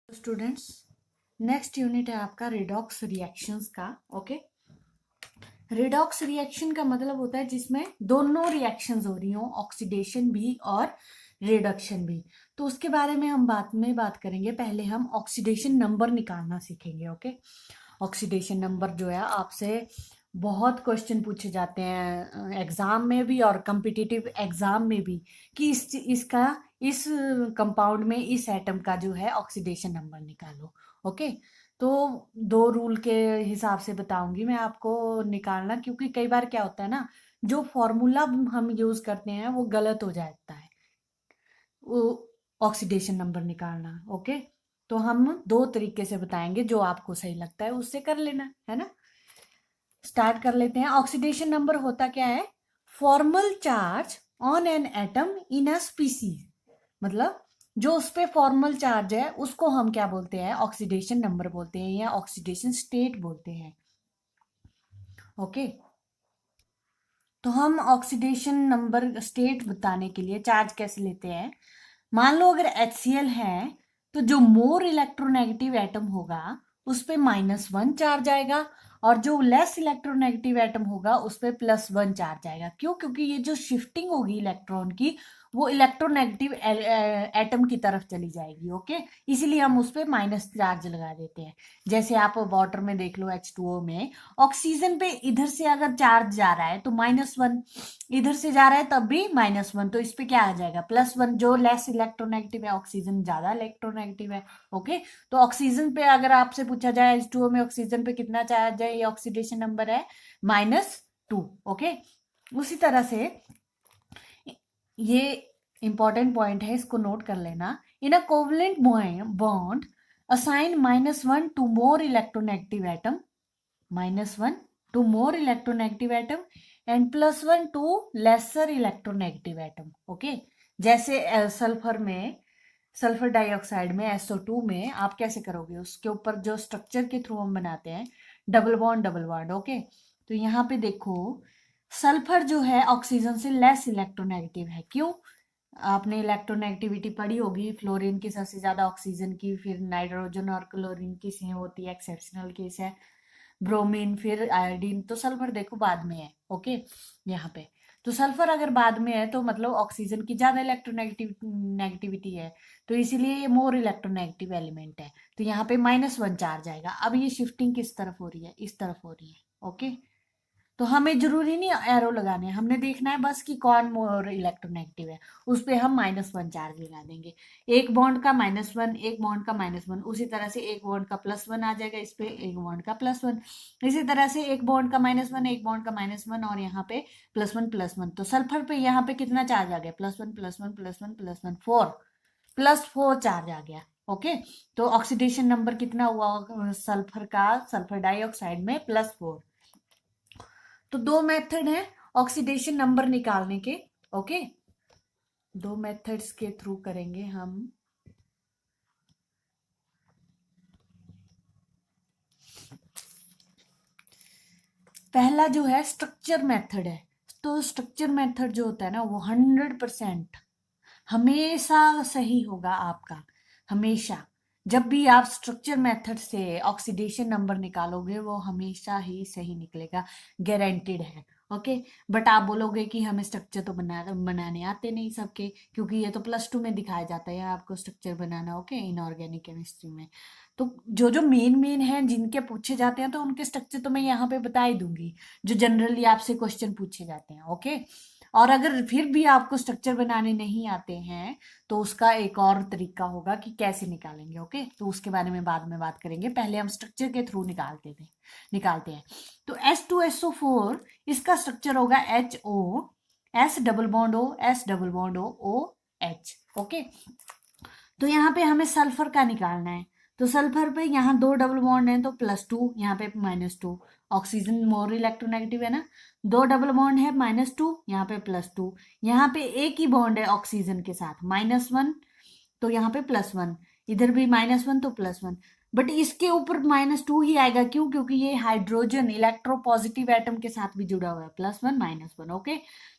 Students, next unit है आपका redox reactions का। ओके, रिडॉक्स रिएक्शन का मतलब होता है जिसमें दोनों रिएक्शंस हो रही हो, ऑक्सीडेशन भी और रिडक्शन भी। तो उसके बारे में हम बाद में बात करेंगे। पहले हम ऑक्सीडेशन नंबर निकालना सीखेंगे। ओके, ऑक्सीडेशन नंबर जो है आपसे बहुत क्वेश्चन पूछे जाते हैं एग्जाम में भी और कम्पिटिटिव एग्जाम में भी, कि इस कंपाउंड में इस एटम का जो है ऑक्सीडेशन नंबर निकालो। ओके, तो दो रूल के हिसाब से बताऊंगी मैं आपको निकालना, क्योंकि कई बार क्या होता है ना, जो फॉर्मूला हम यूज करते हैं वो गलत हो जाता है वो ऑक्सीडेशन नंबर निकालना। ओके, तो हम दो तरीके से बताएंगे, जो आपको सही लगता है उससे कर लेना है ना। स्टार्ट कर लेते हैं। ऑक्सीडेशन नंबर होता क्या है? Formal charge on an atom in a species, मतलब जो उस पे फॉर्मल चार्ज है उसको हम क्या बोलते हैं? ऑक्सीडेशन नंबर बोलते हैं या ऑक्सीडेशन स्टेट बोलते हैं। ओके, तो हम ऑक्सीडेशन नंबर स्टेट बताने के लिए चार्ज कैसे लेते हैं? मान लो अगर HCl है, तो जो मोर इलेक्ट्रोनेगेटिव एटम होगा उस पे -1 चार्ज आएगा, और जो लेस इलेक्ट्रोनेगेटिव एटम होगा उस पे +1 चार्ज आएगा। क्यों? क्योंकि ये जो शिफ्टिंग होगी इलेक्ट्रॉन की, वो इलेक्ट्रोनेगेटिव एटम की तरफ चली जाएगी। ओके, इसीलिए हम उस पे माइनस चार्ज लगा देते हैं। जैसे आप वाटर में देख लो, H2O में ऑक्सीजन पे इधर से अगर चार्ज जा रहा है तो -1, इधर से जा रहा है तब भी -1, तो इस पे क्या आ जाएगा? +1। जो लेस इलेक्ट्रोनेगेटिव है, ऑक्सीजन ज्यादा इलेक्ट्रोनेगेटिव है। ओके, तो ऑक्सीजन पे अगर आपसे पूछा जाए H2O में ऑक्सीजन पे कितना चार्ज है, ये ऑक्सीडेशन नंबर है -2। ओके, उसी तरह से ये इंपॉर्टेंट पॉइंट है, इसको नोट कर लेना। In a covalent bond assign -1 to more electronegative atom, -1 to more electronegative atom and +1 to lesser electronegative atom. Okay, जैसे सल्फर में, सल्फर डाइऑक्साइड में SO2 में आप कैसे करोगे? उसके ऊपर जो स्ट्रक्चर के थ्रू हम बनाते हैं, double bond double bond. Okay, तो यहाँ पे देखो, सल्फर जो है ऑक्सीजन से लेस इलेक्ट्रोनेगेटिव है। क्यों? आपने इलेक्ट्रोनेगेटिविटी पढ़ी होगी, फ्लोरीन की सबसे ज्यादा ऑक्सीजन की, फिर नाइट्रोजन और क्लोरीन की सेम होती है, एक्सेप्शनल केस है ब्रोमीन, फिर आयोडीन। तो सल्फर देखो बाद में है। ओके, यहाँ पे तो सल्फर अगर बाद में है तो मतलब ऑक्सीजन की ज्यादा नेगेटिविटी है, तो इसीलिए ये मोर इलेक्ट्रोनेगेटिव एलिमेंट है। तो यहाँ पे -1 चार्ज आएगा। अब ये शिफ्टिंग किस तरफ हो रही है? इस तरफ हो रही है। ओके, तो हमें जरूरी नहीं एरो लगाने, हमने देखना है बस कि कौन मोर इलेक्ट्रोनेगेटिव है, उस पे हम -1 चार्ज लगा देंगे। एक बॉन्ड का -1, एक बॉन्ड का -1, उसी तरह से एक बॉन्ड का +1 आ जाएगा इस पे, एक बॉन्ड का +1, इसी तरह से एक बॉन्ड का -1, एक बॉन्ड का -1 और यहाँ पे +1 तो सल्फर पे यहाँ पे कितना चार्ज आ गया? +1 +4 चार्ज आ गया। ओके, तो ऑक्सीडेशन नंबर कितना हुआ सल्फर का? सल्फर डाइऑक्साइड में +4। तो दो मेथड है ऑक्सीडेशन नंबर निकालने के। ओके, दो मेथड्स के थ्रू करेंगे हम। पहला जो है स्ट्रक्चर मेथड है। तो स्ट्रक्चर मेथड जो होता है ना, वो 100% हमेशा सही होगा आपका। हमेशा जब भी आप स्ट्रक्चर मेथड से ऑक्सीडेशन नंबर निकालोगे वो हमेशा ही सही निकलेगा, गारंटेड है। ओके, बट आप बोलोगे कि हमें स्ट्रक्चर तो बनाने आते नहीं सबके, क्योंकि ये तो +2 में दिखाया जाता है आपको स्ट्रक्चर बनाना। ओके, इनऑर्गेनिक केमिस्ट्री में तो जो जो मेन मेन है जिनके पूछे जाते हैं तो उनके स्ट्रक्चर तो मैं यहाँ पे बता ही दूंगी, जो जनरली आपसे क्वेश्चन पूछे जाते हैं। ओके, और अगर फिर भी आपको स्ट्रक्चर बनाने नहीं आते हैं तो उसका एक और तरीका होगा कि कैसे निकालेंगे। ओके, तो उसके बारे में बाद में बात करेंगे, पहले हम स्ट्रक्चर के थ्रू निकालते हैं। तो H2SO4, इसका स्ट्रक्चर होगा HO, S double bond O, S double bond O, OH। Okay, तो यहाँ पे हमें सल्फर का निकालना है। तो सल्फर पे यहाँ दो डबल बॉन्ड है तो +2, यहाँ पे -2। ऑक्सीजन मोर इलेक्ट्रोनेगेटिव है ना, दो डबल बॉन्ड है -2, यहाँ पे +2। यहाँ पे एक ही बॉन्ड है ऑक्सीजन के साथ, -1, तो यहाँ पे +1, इधर भी -1 तो +1, बट इसके ऊपर -2 ही आएगा। क्यों? क्योंकि ये हाइड्रोजन इलेक्ट्रोपॉजिटिव एटम के साथ भी जुड़ा हुआ है, +1 -1। ओके,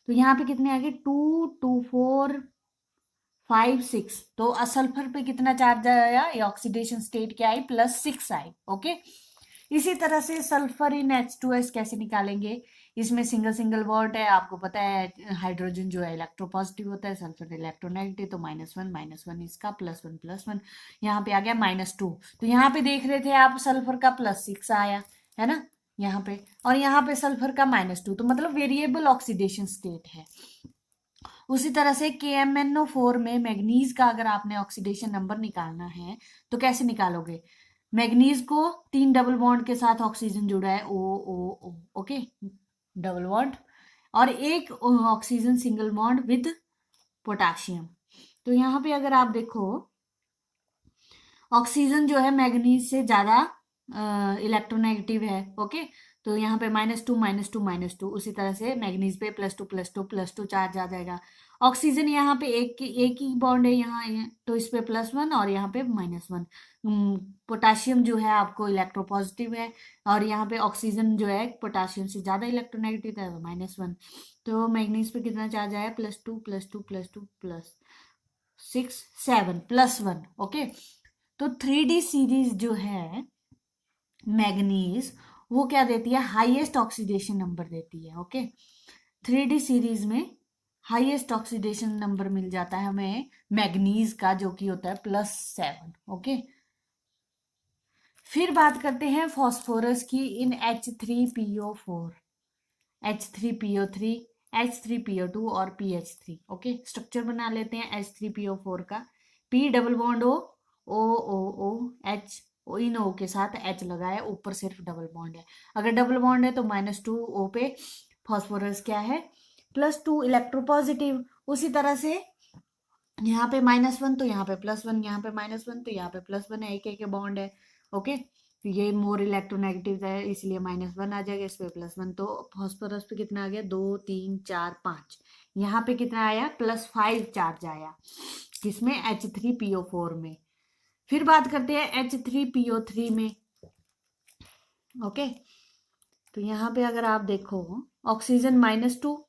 तो यहाँ पे कितने आ गए? 2 2 4 5 6, तो सल्फर पे कितना चार्ज आया, ये ऑक्सीडेशन स्टेट क्या आई, +6 आई। ओके, इसी तरह से सल्फर इन H2S कैसे निकालेंगे, इसमें सिंगल सिंगल बॉन्ड है, आपको पता है हाइड्रोजन जो है इलेक्ट्रोपॉजिटिव होता है, सल्फर इलेक्ट्रोनेगेटिव, तो -1 इसका, +1 यहाँ पे आ गया -2। तो यहाँ पे देख रहे थे आप सल्फर का +6 आया है ना यहाँ पे, और यहाँ पे सल्फर का -2, तो मतलब वेरिएबल ऑक्सीडेशन स्टेट है। उसी तरह से KMnO4 में मैग्नीज का अगर आपने ऑक्सीडेशन नंबर निकालना है तो कैसे निकालोगे, मैग्नीज को 3 डबल बॉन्ड के साथ ऑक्सीजन जुड़ा है, O, ओके, डबल बॉन्ड, और एक oxygen single bond with potassium. तो यहाँ पे अगर आप देखो ऑक्सीजन जो है मैग्नीज से ज्यादा इलेक्ट्रोनेगेटिव है। ओके, तो यहाँ पे -2 उसी तरह से मैग्नीज पे +2 चार्ज आ जाएगा। ऑक्सीजन यहाँ पे एक ही बॉन्ड है यहाँ तो इस पे +1 और यहाँ पे -1। पोटाशियम जो है आपको इलेक्ट्रोपॉजिटिव है और यहाँ पे ऑक्सीजन जो है पोटाशियम से ज्यादा इलेक्ट्रोनेगेटिव है, -1। तो मैग्नीज पे कितना चार्ज आया, +2 7 +1। ओके, तो 3D सीरीज जो है मैग्नीज वो क्या देती है, हाईएस्ट ऑक्सीडेशन नंबर देती है। ओके, 3D सीरीज में हाईएस्ट ऑक्सीडेशन नंबर मिल जाता है हमें मैग्नीज का, जो कि होता है +7। ओके, फिर बात करते हैं फॉस्फोरस की इन H3PO4, H3PO3, H3PO2 और PH3। ओके, स्ट्रक्चर बना लेते हैं H3PO4 का, P double bond O H, इन O के साथ H लगा है, ऊपर सिर्फ डबल बॉन्ड है। अगर डबल बॉन्ड है तो -2 O पे फॉस्फोरस क्या है, +2 इलेक्ट्रोपॉजिटिव। उसी तरह से यहाँ पे -1 तो यहाँ पे +1, यहाँ पे -1 तो यहाँ पे +1 है, एक बॉन्ड है। ओके, तो ये मोर इलेक्ट्रोनेगेटिव है इसलिए -1 आ जाएगा, इस पे +1, तो फॉस्फोरस पे कितना आ गया, 2 3 4 5, यहाँ पे कितना आया, +5 चार्ज आया, किसमें, H3PO4 में। फिर बात करते हैं H3PO3 में। ओके, तो यहाँ पे अगर आप देखो ऑक्सीजन -2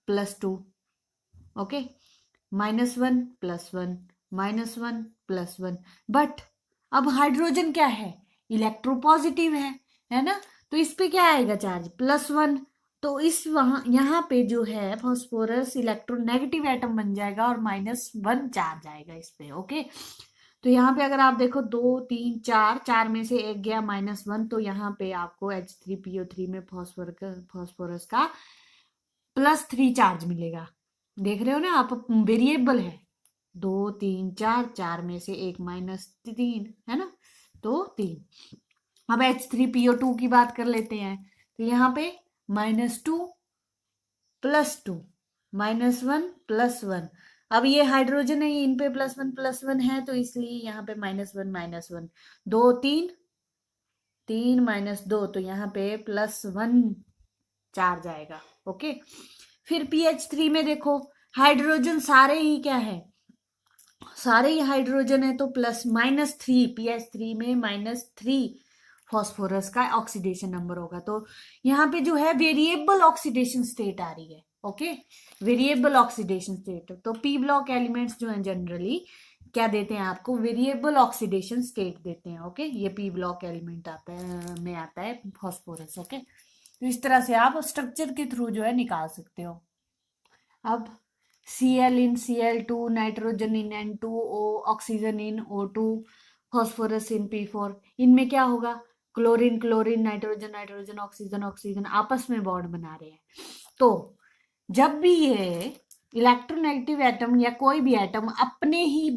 +2, ओके, -1 +1 -1 +1, बट अब हाइड्रोजन क्या है, इलेक्ट्रोपॉजिटिव है ना, तो इस पे क्या आएगा चार्ज, +1। तो इस वहां यहाँ पे जो है फॉस्फोरस इलेक्ट्रोनेगेटिव एटम बन जाएगा और -1 चार्ज आएगा इस पे। ओके, तो यहाँ पे अगर आप देखो 2 3 4, 4 में से एक गया -1, तो यहाँ पे आपको H3PO3 में फॉस्फोरस का +3 चार्ज मिलेगा। देख रहे हो ना आप, वेरिएबल है, 2 3 4, 4 में से एक -3 है ना, तो 3। अब H3PO2 की बात कर लेते हैं, तो यहाँ पे -2 +2 -1 +1। अब ये हाइड्रोजन है, इन पे +1 है, तो इसलिए यहाँ पे -1 2 3 3 -2, तो यहाँ पे +1 चार्ज आएगा। ओके, फिर PH3 में देखो हाइड्रोजन सारे ही क्या है, सारे ही हाइड्रोजन है, तो +-3, PH3 में -3 फॉस्फोरस का ऑक्सीडेशन नंबर होगा। तो यहाँ पे जो है वेरिएबल ऑक्सीडेशन स्टेट आ रही है। ओके, वेरिएबल ऑक्सीडेशन स्टेट, तो पी ब्लॉक एलिमेंट्स जो है जनरली क्या देते हैं आपको, वेरिएबल ऑक्सीडेशन स्टेट देते हैं। ओके, ये पी ब्लॉक एलिमेंट आता है में आता है फॉस्फोरस। ओके, तो इस तरह से आप स्ट्रक्चर के थ्रू जो है निकाल सकते हो। अब Cl in Cl2, nitrogen in N2O, oxygen in O2, phosphorus in P4, इनमें क्या होगा, chlorine chlorine, nitrogen nitrogen, oxygen oxygen आपस में बॉन्ड बना रहे हैं। तो जब भी ये इलेक्ट्रोनेगेटिव एटम या कोई भी एटम अपने ही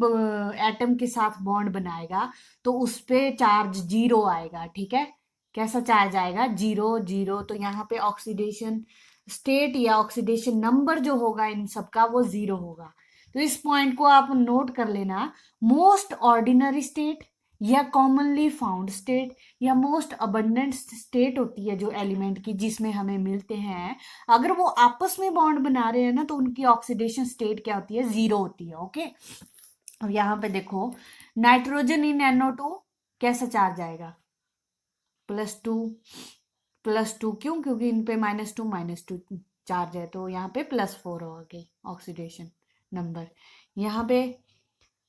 एटम के साथ बॉन्ड बनाएगा तो उस पे चार्ज 0 आएगा। ठीक है, कैसा चार्ज आएगा, 0 0। तो यहाँ पे ऑक्सीडेशन स्टेट या ऑक्सीडेशन नंबर जो होगा इन सबका वो 0 होगा। तो इस पॉइंट को आप नोट कर लेना, मोस्ट ऑर्डिनरी स्टेट या कॉमनली फाउंड स्टेट या मोस्ट अबंडेंट स्टेट होती है जो एलिमेंट की, जिसमें हमें मिलते हैं, अगर वो आपस में बॉन्ड बना रहे हैं ना तो उनकी ऑक्सीडेशन स्टेट क्या होती है, 0 होती है। ओके, अब यहाँ पे देखो नाइट्रोजन इन NO2 कैसा चार्ज आएगा, +2 क्यों, क्योंकि इन पे -2 चार्ज है, तो यहाँ पे +4 हो गई ऑक्सीडेशन। नंबर। यहाँ पे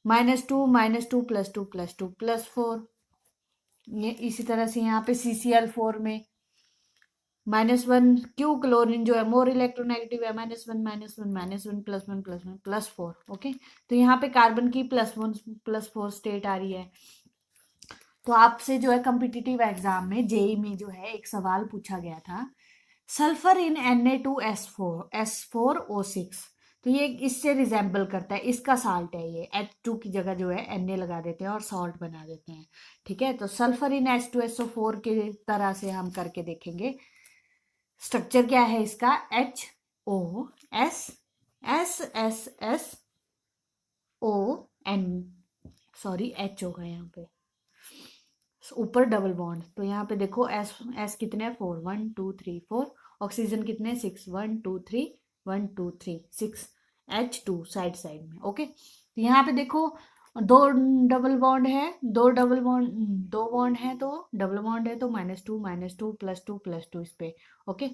-2 +2 +2 +4, ये इसी तरह से यहाँ पे CCl4 में -1 क्यू क्लोरीन जो है मोर इलेक्ट्रोनेगेटिव है, -1 -1 -1 +1 +1 +4। ओके, तो यहाँ पे कार्बन की +1 +4 स्टेट आ रही है। तो आपसे जो है कम्पिटिटिव एग्जाम में जेई में जो है एक सवाल पूछा गया था, सल्फर इन Na2S4 तो ये इससे रिजेंबल करता है, इसका साल्ट है ये, H2 की जगह जो है Na लगा देते हैं और सॉल्ट बना देते हैं। ठीक है, तो सल्फर इन H2SO4 के तरह से हम करके देखेंगे। स्ट्रक्चर क्या है इसका, HOSSSON, सॉरी H होगा यहाँ पे, ऊपर डबल बॉन्ड। तो यहाँ पे देखो एस कितने 4, 1 2 3 4, ऑक्सीजन कितने 6, 1 2 3 1 2 3 6, H2 साइड साइड में। ओके, तो यहाँ पे देखो दो डबल बॉन्ड है, दो बॉन्ड है तो डबल बॉन्ड है, तो -2 -2 +2 +2 इस पे। ओके,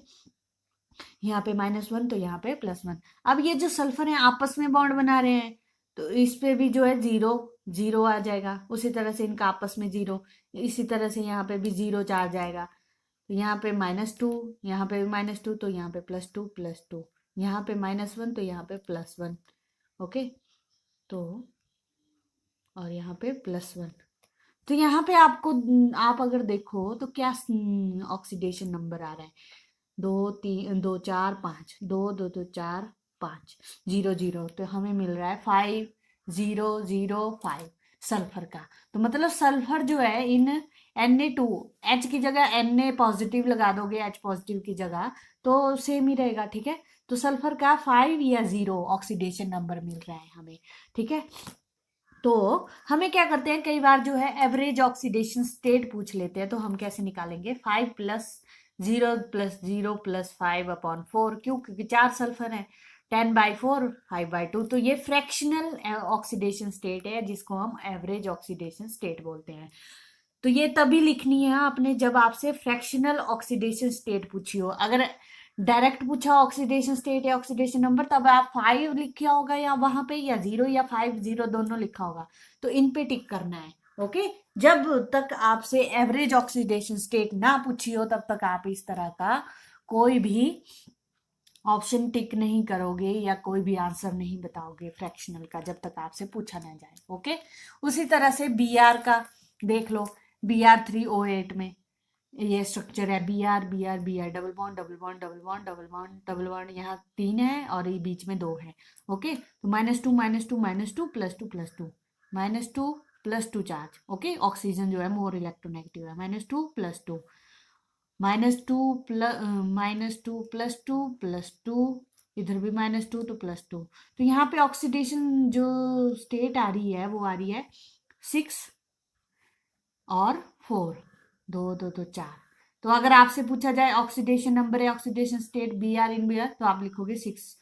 यहाँ पे -1 तो यहाँ पे +1। अब ये जो सल्फर है आपस में बॉन्ड बना रहे हैं, तो इस पे भी जो है 0 0 आ जाएगा, उसी तरह से इनका आपस में 0, इसी तरह से यहाँ पे भी 0 चार्ज आएगा। तो यहाँ पे -2, यहाँ पे -2 तो यहाँ पे +2 +2, यहाँ पे -1 तो यहाँ पे +1। ओके, तो और यहाँ पे +1। तो यहाँ पे आपको, आप अगर देखो तो क्या ऑक्सीडेशन नंबर आ रहा है, 2 3 2 4 5, 2 2 2 4 5 0 0, तो हमें मिल रहा है 5005 सल्फर का। तो मतलब सल्फर जो है इन Na2, H की जगह Na पॉजिटिव लगा दोगे H पॉजिटिव की जगह, तो सेम ही रहेगा। ठीक है, तो सल्फर का 5 या 0 ऑक्सीडेशन नंबर मिल रहा है हमें। ठीक है, तो हमें क्या करते हैं, कई बार जो है एवरेज ऑक्सीडेशन स्टेट पूछ लेते हैं, तो हम कैसे निकालेंगे, 5 + 0 + 0 + 5/4, क्यों, क्योंकि 4 सल्फर है, 10/4 5/2, तो ये फ्रैक्शनल ऑक्सीडेशन स्टेट है जिसको हम एवरेज ऑक्सीडेशन स्टेट बोलते हैं। तो ये तभी लिखनी है आपने जब आपसे फ्रैक्शनल ऑक्सीडेशन स्टेट पूछी हो। अगर डायरेक्ट पूछा ऑक्सीडेशन स्टेट या ऑक्सीडेशन नंबर, तब आप 5 लिखा होगा या वहां पे, या 0 या 5 0 दोनों लिखा होगा, तो इन पे टिक करना है। ओके, जब तक आपसे एवरेज ऑक्सीडेशन स्टेट ना पूछी हो तब तक आप इस तरह का कोई भी ऑप्शन टिक नहीं करोगे या कोई भी आंसर नहीं बताओगे फ्रैक्शनल का, जब तक आपसे पूछा ना जाए। ओके, उसी तरह से Br का देख लो, Br3O8 में ये स्ट्रक्चर है, Br double bond double bond double bond double bond double bond, यहाँ 3 है और ये बीच में 2 है। ओके, तो -2 -2 -2 +2 +2 -2 +2 चार्ज। ओके, ऑक्सीजन जो है मोर इलेक्ट्रोनेगेटिव है, -2 +2 -2 -2 +2 +2, इधर भी -2 तो +2। तो यहाँ पे ऑक्सीडेशन जो स्टेट आ रही है वो आ रही है 6 और 4, 2 2 2 4। तो अगर आपसे पूछा जाए ऑक्सीडेशन नंबर है ऑक्सीडेशन स्टेट Br इन Br, तो आप लिखोगे 6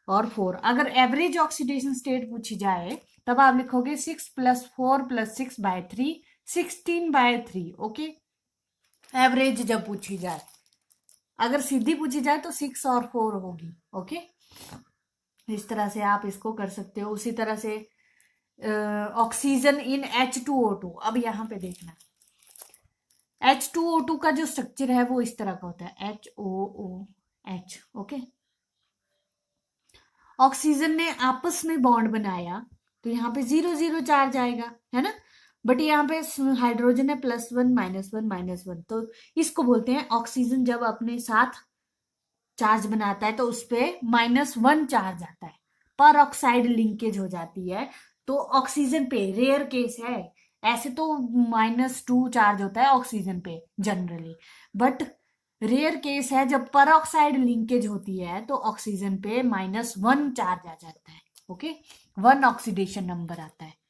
और 4। अगर एवरेज ऑक्सीडेशन स्टेट पूछी जाए तब आप लिखोगे 6 + 4 + 6/3 16/3। ओके, एवरेज जब पूछी जाए, अगर सीधी पूछी जाए तो 6 और 4 होगी। ओके, इस तरह से आप इसको कर सकते हो। उसी तरह से ऑक्सीजन इन H2O2, अब यहाँ पे देखना, H2O2 का जो स्ट्रक्चर है वो इस तरह का होता है, HOOH। ओके, ऑक्सीजन ने आपस में बॉन्ड बनाया तो यहाँ पे 0 0 चार्ज आएगा, है ना, बट यहाँ पे हाइड्रोजन है +1 -1 -1, तो इसको बोलते हैं ऑक्सीजन जब अपने साथ चार्ज बनाता है तो उस पर -1 चार्ज आता है, पर ऑक्साइड लिंकेज हो जाती है। तो ऑक्सीजन पे रेयर केस है, ऐसे तो -2 चार्ज होता है ऑक्सीजन पे जनरली, बट रेयर केस है जब पर ऑक्साइड लिंकेज होती है तो ऑक्सीजन पे -1 चार्ज आ जाता है। ओके, 1 ऑक्सीडेशन नंबर आता है।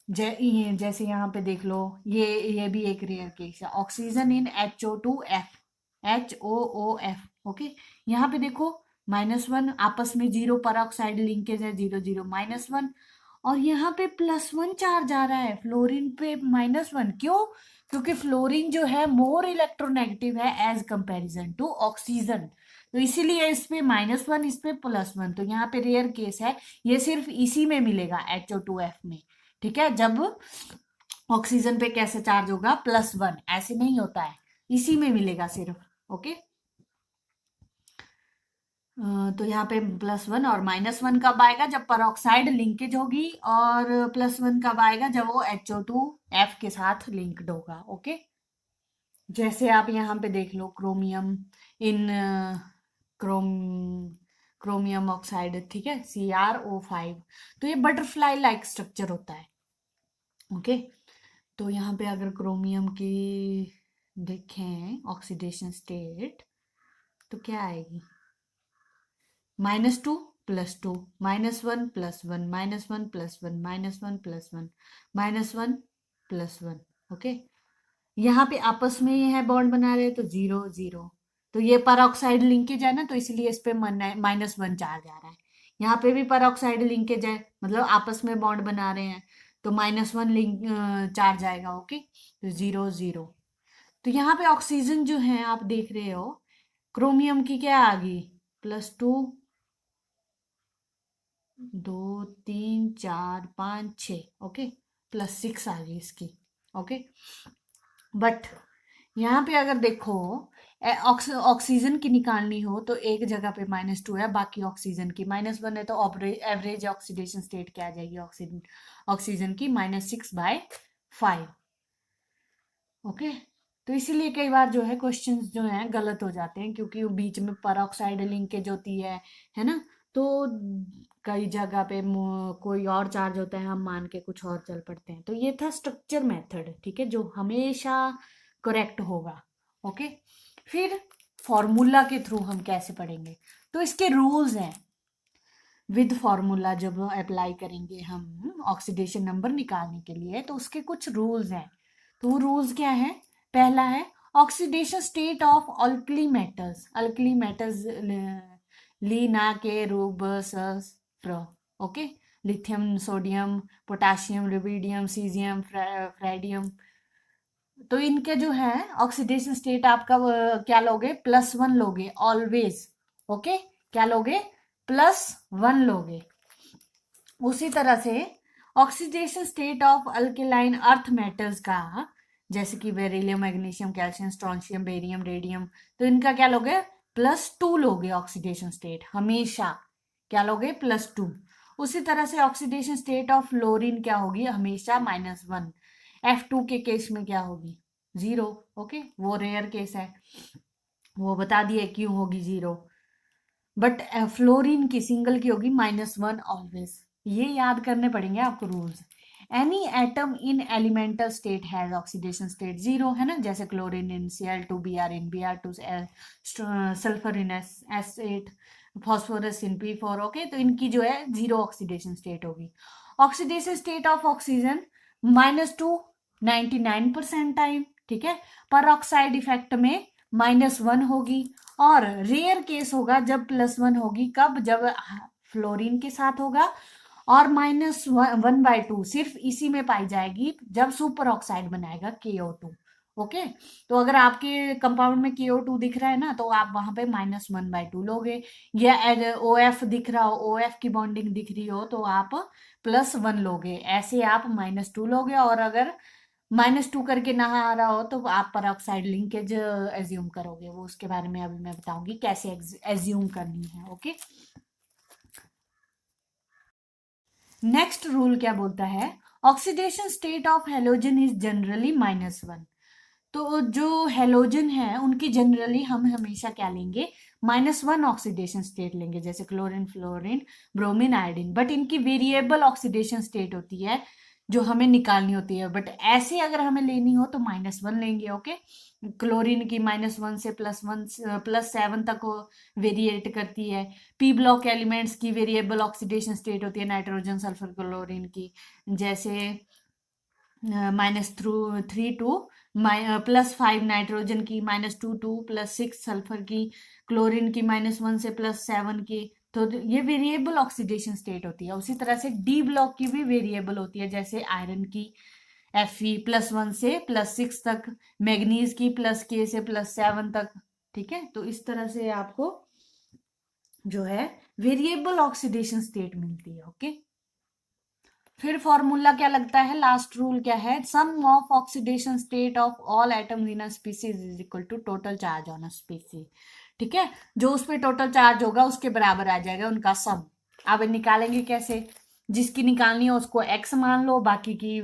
जैसे यहाँ पे देख लो, ये भी एक रेयर केस है, oxygen in HO2F, HOOF। Okay, यहाँ पे देखो -1, आपस में 0 पर ऑक्साइड लिंकेज है, 0 0 -1, और यहाँ पे +1 चार्ज आ रहा है फ्लोरीन पे -1। क्यों, क्योंकि फ्लोरीन जो है मोर इलेक्ट्रोनेगेटिव है एज कंपैरिजन टू ऑक्सीजन, तो इसीलिए इस पे -1, इस पे +1। तो यहाँ पे रेयर केस है, ये सिर्फ इसी में मिलेगा HO2F में, ठीक है। जब ऑक्सीजन पे कैसे चार्ज होगा, +1, ऐसे नहीं होता है, इसी में मिलेगा सिर्फ, ओके। तो यहाँ पे +1 और -1 कब आएगा, जब परऑक्साइड लिंकेज होगी, और +1 कब आएगा, जब वो HO2F के साथ लिंक्ड होगा, ओके। जैसे आप यहाँ पे देख लो, chromium in chrome chromium oxide, ठीक है, CrO5। तो ये बटरफ्लाई लाइक स्ट्रक्चर होता है, ओके। तो यहाँ पे अगर क्रोमियम की देखें ऑक्सीडेशन स्टेट, तो क्या आएगी, -2 +2, -1 +1, -1 +1, -1 +1, -1 +1, ओके। यहाँ पे आपस में ये है बॉन्ड बना रहे हैं, तो 0 0। तो ये परऑक्साइड लिंकेज है ना, तो इसलिए इस पे -1 चार्ज आ रहा है। यहाँ पे भी परऑक्साइड लिंकेज है, मतलब आपस में बॉन्ड बना रहे हैं, तो -1 लिंक चार्ज आएगा, ओके। तो 0 0। तो यहाँ पे ऑक्सीजन जो है आप देख रहे हो, क्रोमियम की क्या आ गई, +2, 2 3 4 5 6, ओके, +6 आ गई इसकी, ओके। बट यहाँ पे अगर देखो, ऑक्सीजन की निकालनी हो तो एक जगह पे -2 है, बाकी ऑक्सीजन की -1 है, तो एवरेज ऑक्सीडेशन स्टेट क्या आ जाएगी ऑक्सीजन ऑक्सीजन की, -6/5, ओके। तो इसीलिए कई बार जो है क्वेश्चंस जो हैं गलत हो जाते हैं, क्योंकि वो बीच में परऑक्साइड लिंकेज होती है ना। तो कई जगह पे कोई और चार्ज होता है, हम मान के कुछ और चल पड़ते हैं। तो ये था स्ट्रक्चर मेथड, ठीक है, जो हमेशा करेक्ट होगा, ओके। फिर फॉर्मूला के थ्रू हम कैसे पढ़ेंगे, तो इसके रूल्स हैं। विद फॉर्मूला जब अप्लाई करेंगे हम ऑक्सीडेशन नंबर निकालने के लिए, तो उसके कुछ रूल्स हैं। तो वो रूल्स क्या है, पहला है oxidation state of alkali metals ली ना के रूबस प्रो, okay. Lithium, sodium, potassium, rubidium, caesium, francium. तो इनके जो है ऑक्सीडेशन स्टेट आपका क्या लोगे, +1 लोगे ऑलवेज, ओके। क्या लोगे, +1 लोगे। उसी तरह से oxidation state of alkaline earth metals का, जैसे कि beryllium, magnesium, calcium, strontium, barium, radium, तो इनका क्या लोगे, +2 लोगे ऑक्सीडेशन स्टेट हमेशा। क्या लोगे, +2। उसी तरह से ऑक्सीडेशन स्टेट ऑफ फ्लोरीन क्या होगी, हमेशा -1। F2 के केस में क्या होगी, 0, ओके। वो रेयर केस है, वो बता दिए क्यों होगी 0। बट फ्लोरीन की सिंगल की होगी -1 ऑलवेज। ये याद करने पड़ेंगे आपको rules. Any atom in elemental state has oxidation state 0, है ना, जैसे chlorine in Cl2, Br in Br2, sulphur in S8, phosphorus in P4, okay. तो इनकी जो है 0 ऑक्सीडेशन स्टेट होगी। Oxidation state of oxygen -2 99% time, ठीक है। पर ऑक्साइड इफेक्ट में -1 होगी, और रेयर केस होगा जब +1 होगी, कब, जब फ्लोरीन के साथ होगा, और -1/2 सिर्फ इसी में पाई जाएगी जब सुपर ऑक्साइड बनाएगा KO2, ओके। तो अगर आपके कंपाउंड में KO2 दिख रहा है ना, तो आप वहां पे -1/2 लोगे, या OF दिख रहा हो, OF की बॉन्डिंग दिख रही हो, तो आप +1 लोगे, ऐसे आप -2 लोगे। और अगर -2 करके ना आ रहा हो, तो आप परऑक्साइड लिंकेज एज्यूम करोगे, वो उसके बारे में अभी मैं बताऊंगी कैसे एज्यूम करनी है, ओके। नेक्स्ट रूल क्या बोलता है, oxidation state of halogen is generally -1। तो जो हेलोजन है उनकी जनरली हम हमेशा क्या लेंगे, -1 ऑक्सीडेशन स्टेट लेंगे, जैसे chlorine, fluorine, bromine, iodine. But इनकी वेरिएबल ऑक्सीडेशन स्टेट होती है, जो हमें निकालनी होती है। बट ऐसे अगर हमें लेनी हो तो -1 लेंगे, ओके। क्लोरीन की -1 से +1 +7 तक वेरिएट करती है। P ब्लॉक एलिमेंट्स की वेरिएबल ऑक्सीडेशन स्टेट होती है नाइट्रोजन, सल्फर, क्लोरीन की, जैसे -3 टू +5 नाइट्रोजन की, -2 टू +6 सल्फर की, क्लोरीन की -1 से +7 की। तो ये वेरिएबल ऑक्सीडेशन स्टेट होती है। उसी तरह से डी ब्लॉक की भी वेरिएबल होती है, जैसे आयरन की Fe +1 से +6 तक, मैग्नीज की +K से +7 तक, ठीक है। तो इस तरह से आपको जो है वेरिएबल ऑक्सीडेशन स्टेट मिलती है। ओके, फिर फॉर्मूला क्या लगता है, लास्ट रूल क्या है, sum of oxidation state of all atoms in a species is equal to total charge on a species. ठीक है, जो उस पे टोटल चार्ज होगा उसके बराबर आ जाएगा उनका सम। अब निकालेंगे कैसे, जिसकी निकालनी है उसको x मान लो, बाकी की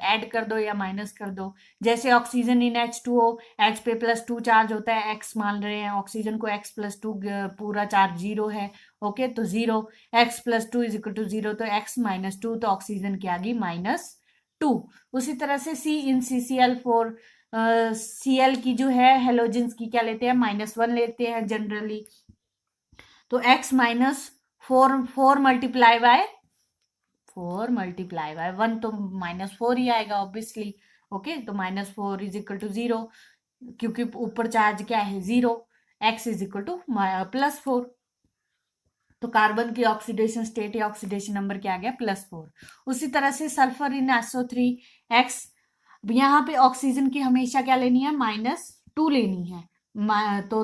ऐड कर दो या माइनस कर दो। जैसे ऑक्सीजन इन H2O, H पे +2 चार्ज होता है, x मान रहे हैं, ऑक्सीजन को x+2 पूरा चार्ज 0 है। ओके, तो 0, x+2 इज इक्वल टू 0, तो x-2, तो ऑक्सीजन की आ गई -2। उसी तरह से C इन CCl4, Cl की जो है हेलोजेंस की क्या लेते हैं, -1 लेते हैं जनरली। तो x -4 मल्टीप्लाई बाय 1, तो -4 ही आएगा ऑब्वियसली। ओके, तो -4 इज इक्वल टू 0, क्योंकि ऊपर चार्ज क्या है 0, x इज इक्वल टू +4। तो कार्बन की ऑक्सीडेशन स्टेट या ऑक्सीडेशन नंबर क्या आ गया, +4। उसी तरह से सल्फर इन SO3 x, यहाँ पे ऑक्सीजन की हमेशा क्या लेनी है, -2 लेनी है। तो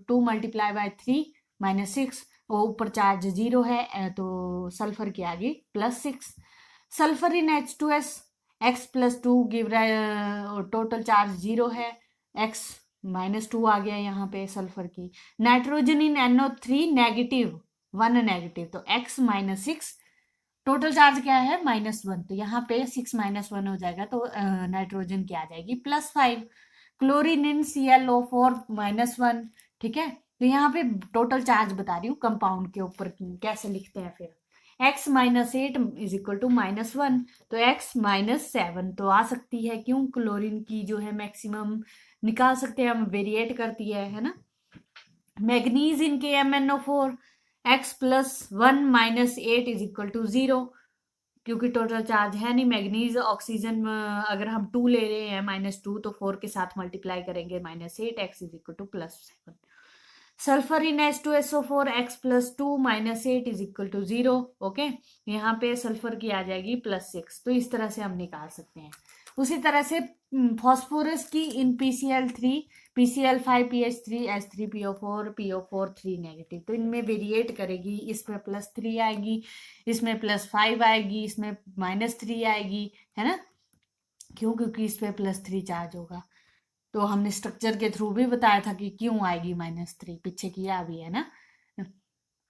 2 मल्टीप्लाई बाय 3 -6, वो ऊपर चार्ज 0 है, तो सल्फर की आ गई +6। Sulphur in H2S x+2 give total charge 0 है, x -2 आ गया यहाँ पे सल्फर की। नाइट्रोजन इन NO3 -1 नेगेटिव, तो x -6, टोटल चार्ज क्या है -1, तो यहाँ पे 6 -1 हो जाएगा, तो नाइट्रोजन की आ जाएगी +5। क्लोरीन इन ClO4 -1। ठीक है, तो यहाँ पे टोटल चार्ज बता रही हूँ कंपाउंड के ऊपर कैसे लिखते हैं। फिर x -8 इज इक्वल टू -1, तो x -7 तो आ सकती है, क्यों, क्लोरीन की जो है मैक्सिमम निकाल सकते हैं हम, वेरिएट करती है ना। Manganese in KMnO4 x+1 -8 is equal to 0, क्योंकि टोटल चार्ज है नहीं। मैग्नीज ऑक्सीजन अगर हम 2 ले रहे हैं -2, तो 4 के साथ मल्टीप्लाई करेंगे -8, x is equal to +7। Sulphur in H2SO4 x+2 -8 is equal to 0। Okay, यहाँ पे सल्फर की आ जाएगी +6, तो इस तरह से हम निकाल सकते हैं। उसी तरह से फॉस्फोरस की इन PCl3 PCl5 PH3 H3PO4 PO4 3 negative, तो इनमें वेरिएट करेगी, इसमें +3 आएगी, इसमें +5 आएगी, इसमें -3 आएगी, है ना, क्यों, क्योंकि इस पे +3 चार्ज होगा। तो हमने स्ट्रक्चर के थ्रू भी बताया था कि क्यों आएगी -3, पीछे किया भी है ना।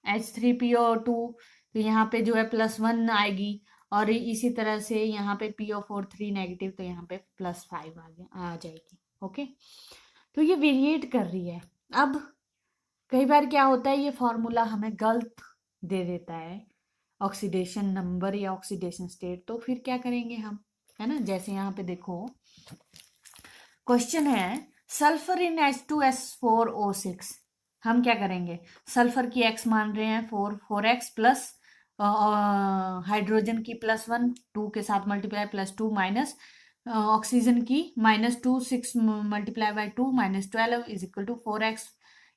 H3PO2, तो यहाँ पे जो है +1 आएगी, और इसी तरह से यहाँ पे PO4 3 नेगेटिव, तो यहाँ पे +5 आ जाएगी। ओके, तो ये वेरिएट कर रही है। अब कई बार क्या होता है, ये फॉर्मूला हमें गलत दे देता है, ऑक्सीडेशन नंबर या ऑक्सीडेशन स्टेट, तो फिर क्या करेंगे हम, है ना। जैसे यहाँ पे देखो क्वेश्चन है, सल्फर इन H2S4O6, हम क्या करेंगे, सल्फर की x मान रहे हैं 4x प्लस हाइड्रोजन की +1 2 के साथ मल्टीप्लाई +2 माइनस ऑक्सीजन की -2 6 multiply by 2 -12 is equal to 4x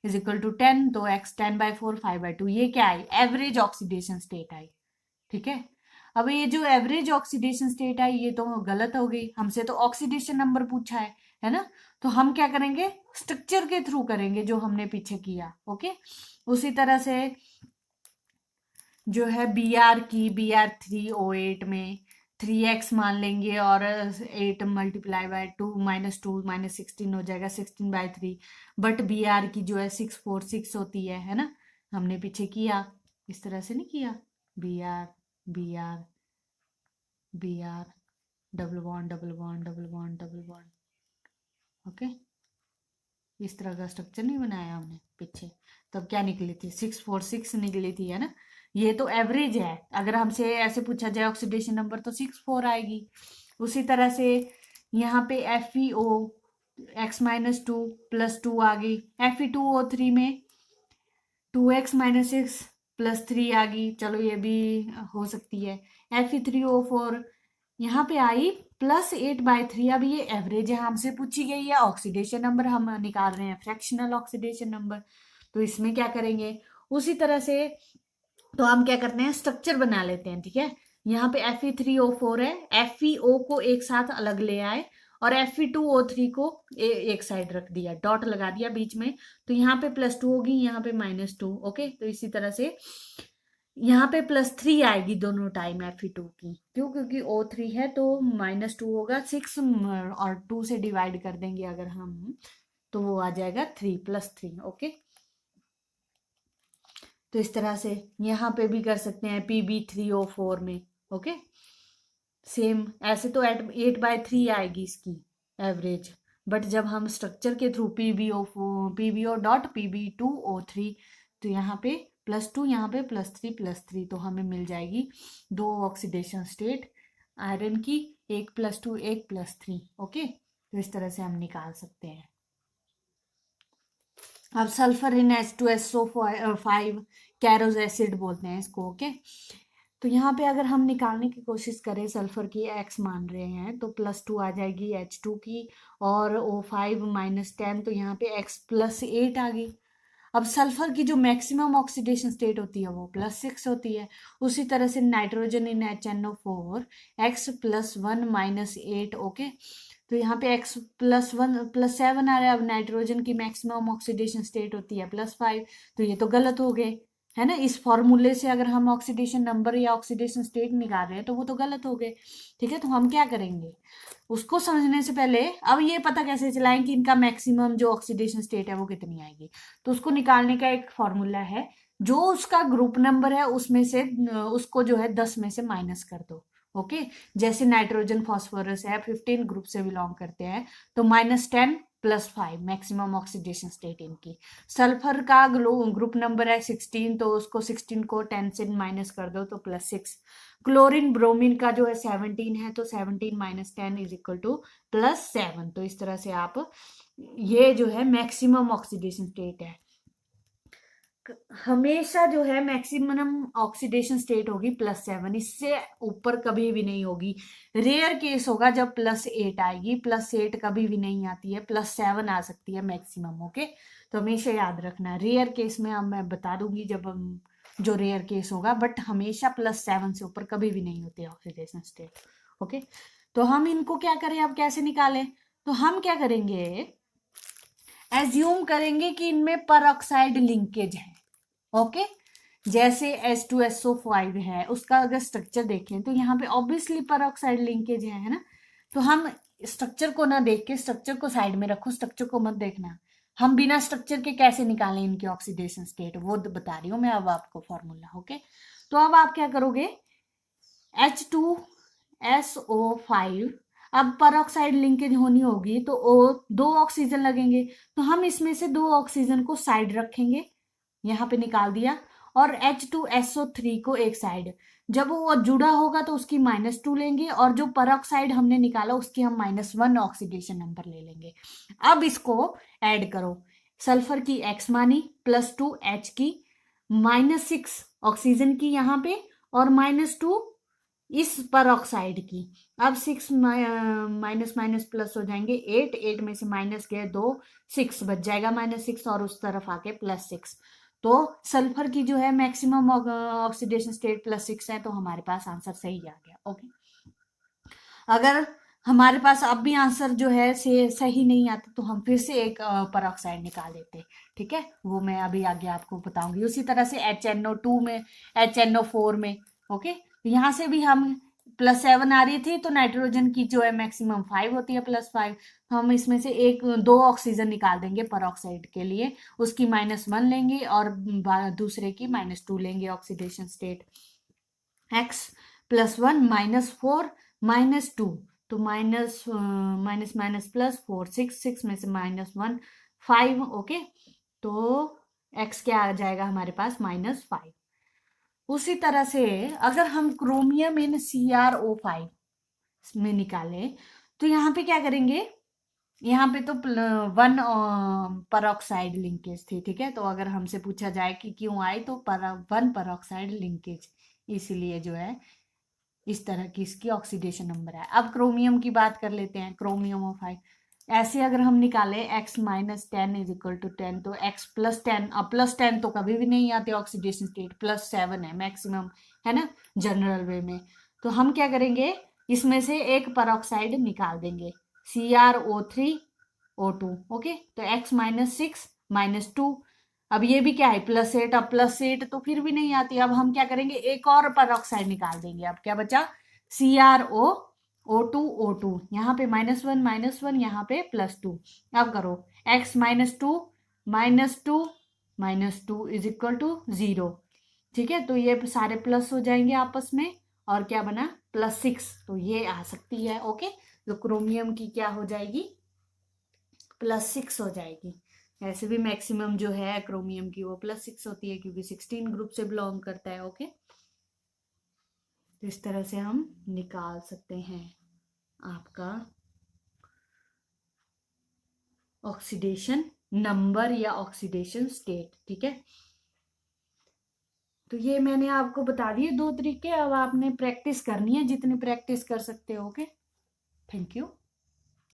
is equal to 10, तो x 10/4 5/2, ये क्या आई, एवरेज ऑक्सीडेशन स्टेट आई। ठीक है, अब ये जो एवरेज ऑक्सीडेशन स्टेट आई, ये तो गलत हो गई, हमसे तो ऑक्सीडेशन नंबर पूछा है ना। तो हम क्या करेंगे, स्ट्रक्चर के थ्रू करेंगे, जो हमने पीछे किया। ओके, उसी तरह से जो है Br की Br3O8 में 3x मान लेंगे, और 8 मल्टीप्लाई बाय 2 -2 -16 हो जाएगा, 16/3। बट Br की जो है 646 होती है ना, हमने पीछे किया, इस तरह से नहीं किया, Br Br Br double bond double bond double bond double bond. Okay, इस तरह का स्ट्रक्चर नहीं बनाया हमने पीछे, तब क्या निकली थी, 646 निकली थी, है ना। ये तो एवरेज है, अगर हमसे ऐसे पूछा जाए ऑक्सीडेशन नंबर, तो 64 आएगी। उसी तरह से यहाँ पे FeO x -2 +2 आ गई, Fe2O3 में 2x -6 +3 आ गई, चलो ये भी हो सकती है। Fe3O4 यहाँ पे आई +8/3, अब ये एवरेज है, हमसे पूछी गई है ऑक्सीडेशन नंबर, हम निकाल रहे हैं फ्रैक्शनल ऑक्सीडेशन नंबर, तो इसमें क्या करेंगे, उसी तरह से तो हम क्या करते हैं, स्ट्रक्चर बना लेते हैं। ठीक है, यहाँ पे Fe3O4 है, FeO को एक साथ अलग ले आए, और Fe2O3 को एक साइड रख दिया, डॉट लगा दिया बीच में, तो यहाँ पे +2 होगी, यहाँ पे -2। ओके, तो इसी तरह से यहाँ पे +3 आएगी दोनों टाइम Fe2 की। क्यों? क्योंकि O3 है तो -2 होगा। 6 और 2 से डिवाइड कर देंगे अगर हम, तो वो आ जाएगा 3 +3। ओके, तो इस तरह से यहाँ पे भी कर सकते हैं Pb3O4 में। ओके, सेम ऐसे तो 8/3 आएगी इसकी एवरेज, बट जब हम स्ट्रक्चर के थ्रू PbO.Pb2O3, तो यहाँ पे +2, यहाँ पे +3, तो हमें मिल जाएगी 2 ऑक्सीडेशन स्टेट आयरन की, एक +2 एक +3। ओके, तो इस तरह से हम निकाल सकते हैं। अब सल्फर इन H2SO5 कैरोज एसिड बोलते हैं इसको। ओके, तो यहाँ पे अगर हम निकालने की कोशिश करें, सल्फर की x मान रहे हैं, तो +2 आ जाएगी H2 की, और O5 -10, तो यहाँ पे x +8 आ गई। अब सल्फर की जो मैक्सिमम ऑक्सीडेशन स्टेट होती है वो +6 होती है। उसी तरह से nitrogen in HNO4 x +1 -8। Okay, तो यहाँ पे x +1 +7 आ रहा है। अब नाइट्रोजन की मैक्सिमम ऑक्सीडेशन स्टेट होती है +5, तो ये तो गलत हो गए, है ना। इस फॉर्मूले से अगर हम ऑक्सीडेशन नंबर या ऑक्सीडेशन स्टेट निकाल रहे हैं तो वो तो गलत हो गए। ठीक है, तो हम क्या करेंगे, उसको समझने से पहले अब ये पता कैसे चलाएं कि इनका मैक्सिमम जो ऑक्सीडेशन स्टेट है वो कितनी आएगी। तो उसको निकालने का एक फॉर्मूला है, जो उसका ग्रुप नंबर है उसमें से उसको जो है 10 में से माइनस कर दो। ओके, जैसे नाइट्रोजन फॉस्फोरस है 15 ग्रुप से बिलोंग करते हैं, तो -10 +5 मैक्सिमम ऑक्सीडेशन स्टेट इनकी। सल्फर का ग्रुप नंबर है 16, तो उसको 16 को 10 से माइनस कर दो तो +6। क्लोरीन ब्रोमीन का जो है 17 है, तो 17 - 10 = +7। तो इस तरह से आप, ये जो है मैक्सिमम ऑक्सीडेशन स्टेट है। हमेशा जो है मैक्सिमम ऑक्सीडेशन स्टेट होगी +7, इससे ऊपर कभी भी नहीं होगी। रेयर केस होगा जब +8 आएगी, +8 कभी भी नहीं आती है, +7 आ सकती है मैक्सिमम। ओके, तो हमेशा याद रखना, रेयर केस में अब मैं बता दूंगी जब जो रेयर केस होगा, बट हमेशा +7 से ऊपर कभी भी नहीं होती ऑक्सीडेशन स्टेट। ओके, तो हम इनको क्या करें, अब कैसे निकालें, तो हम क्या करेंगे, एज्यूम करेंगे कि इनमें परऑक्साइड लिंकेज है। ओके, जैसे H2SO5 है, उसका अगर स्ट्रक्चर देखें तो यहाँ पे ऑब्वियसली परऑक्साइड लिंकेज है ना। तो हम स्ट्रक्चर को ना देख के, स्ट्रक्चर को साइड में रखो, स्ट्रक्चर को मत देखना। हम बिना स्ट्रक्चर के कैसे निकालें इनकी ऑक्सीडेशन स्टेट, वो बता रही हूँ मैं अब आपको फॉर्मूला। ओके, तो अब आप क्या करोगे, H2SO5, अब परऑक्साइड लिंकेज होनी होगी तो दो ऑक्सीजन लगेंगे, तो हम इसमें से 2 ऑक्सीजन को साइड रखेंगे, यहाँ पे निकाल दिया, और H2SO3 को एक साइड। जब वो जुड़ा होगा तो उसकी -2 लेंगे, और जो परऑक्साइड हमने निकाला उसकी हम -1 ऑक्सीडेशन नंबर ले लेंगे। अब इसको ऐड करो, सल्फर की x मानी, +2 H की, -6 ऑक्सीजन की यहाँ पे, और -2 इस परऑक्साइड की। अब 6 माइनस माइनस प्लस हो जाएंगे, 8 में से माइनस गए 2, 6 बच जाएगा -6, और उस तरफ आके +6। तो सल्फर की जो है मैक्सिमम ऑक्सीडेशन स्टेट +6 है, तो हमारे पास आंसर सही आ गया। ओके, अगर हमारे पास अब भी आंसर जो है से सही नहीं आता तो हम फिर से एक परऑक्साइड निकाल देते। ठीक है, वो मैं अभी आगे आपको बताऊंगी। उसी तरह से HNO2 में, HNO4 में। ओके, यहाँ से भी हम +7 आ रही थी, तो नाइट्रोजन की जो है मैक्सिमम 5 होती है, +5। हम इसमें से 2 ऑक्सीजन निकाल देंगे परऑक्साइड के लिए, उसकी -1 लेंगे और दूसरे की -2 लेंगे ऑक्सीडेशन स्टेट। x +1 -4 -2, तो माइनस माइनस माइनस +4, 6 में से -1 5। ओके, तो x क्या आ जाएगा हमारे पास, -5। उसी तरह से अगर हम क्रोमियम इन CrO5 में निकालें, तो यहाँ पे क्या करेंगे, यहाँ पे तो 1 परऑक्साइड लिंकेज थी। ठीक है, तो अगर हमसे पूछा जाए कि क्यों आई, तो 1 परऑक्साइड लिंकेज, इसीलिए जो है इस तरह की इसकी ऑक्सीडेशन नंबर है। अब क्रोमियम की बात कर लेते हैं, क्रोमियम O5 ऐसे अगर हम निकाले x -10 = 10, तो x +10, अब +10 तो कभी भी नहीं आते ऑक्सीडेशन स्टेट, +7 है मैक्सिमम, है ना, जनरल वे में। तो हम क्या करेंगे, इसमें से एक परऑक्साइड निकाल देंगे, CrO3O2। ओके, तो x -6 -2, अब ये भी क्या है +8, अब +8 तो फिर भी नहीं आती, अब हम क्या करेंगे एक और परऑक्साइड निकाल देंगे। अब क्या बचा CrO2O2, यहाँ पे -1 -1, यहाँ पे +2। अब करो x -2 -2 -2 इज इक्वल टू 0। ठीक है, तो ये सारे प्लस हो जाएंगे आपस में, और क्या बना +6, तो ये आ सकती है। ओके, तो क्रोमियम की क्या हो जाएगी +6 हो जाएगी। ऐसे भी मैक्सिमम जो है क्रोमियम की वो +6 होती है, क्योंकि 16 ग्रुप से बिलोंग करता है। ओके, तो इस तरह से हम निकाल सकते हैं आपका ऑक्सीडेशन नंबर या ऑक्सीडेशन स्टेट। ठीक है, तो ये मैंने आपको बता दिए 2 तरीके। अब आपने प्रैक्टिस करनी है, जितनी प्रैक्टिस कर सकते हो। Okay, thank you.